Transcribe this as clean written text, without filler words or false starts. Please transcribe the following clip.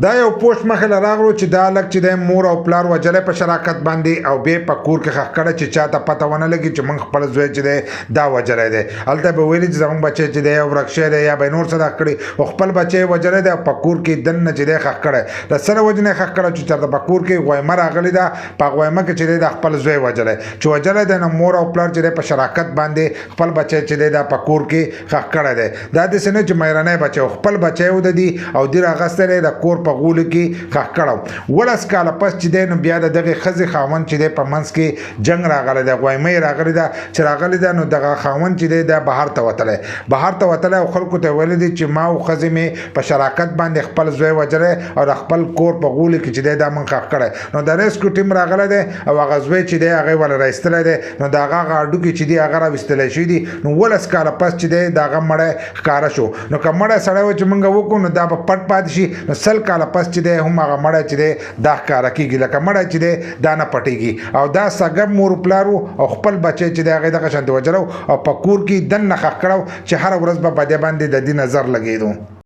دا یو پوسټ مخې له راغلو چې دا هلک چې دی مور او پلار وجلی په شراکت باندې او بیا په کور کې ښخ کړی چې چاته پته ونه لګي چې موږ خپل زوی چې دی دا وجلی دی. هلته به ویلي چې زموږ بچی چې دی یا ورک شوی دی یا به یې نور څه دغه کړي، خو خپل بچی یې وجلی دی او په کور کې دننه چې دی ښخ کړی. د څه له وجې نه یې ښخ کړی چې چېرته په کور کې غویمه راغلې ده، په غویمه کې چې دی د خپل زوی وجلی چې وجلی دی، نو مور او پلار چې دی په شراکت باندې خپل بچی چې دی دا په کور کې ښخ کړی دی. دا داسې نه چې مېرنی بچی او خپل بچی و د دې او دې راغستی دی د کور په غولو کې ښخ کړی. 12 کاله پس چې دی نو بیا د دغې ښځې خاوند چې دی په منځ کې جنګ راغلی دی، غویمه یې راغلې ده چې راغلې ده، نو دغه خاوند چې دی دا بهر ته وتلی او خلکو ته ویلی دي چې ما او ښځې مې په شراکت باندې خپل زوی وجلی او د خپل کور په غولو کې چې دی دا موږ ښخ کړی. نو د ریسکیو ټیم راغلی دی او هغه زوی چې دی هغه یې ولې رایستلی دی، نو د هغه هډوکي چې دي هغه راویستلی شوي دي. نو 12 کاله پس چې دی د هغه مړی ښکاره شو. نو که مړی سړی و چې موږ وکړو نو دا به پټ پاتې شي. نو 100 کاله پس چې دی هم هغه مړی چې دی دا ښکاره کېږي، لکه مړی چې دی دا نه پټېږي. او دا سګه مور پلار او خپل بچی چې دی هغه یې دغه شانتې وجلی او په کور کې دننه ښخ کړی چې هره ورځ به په دې باندې د دې نظر لګېدو.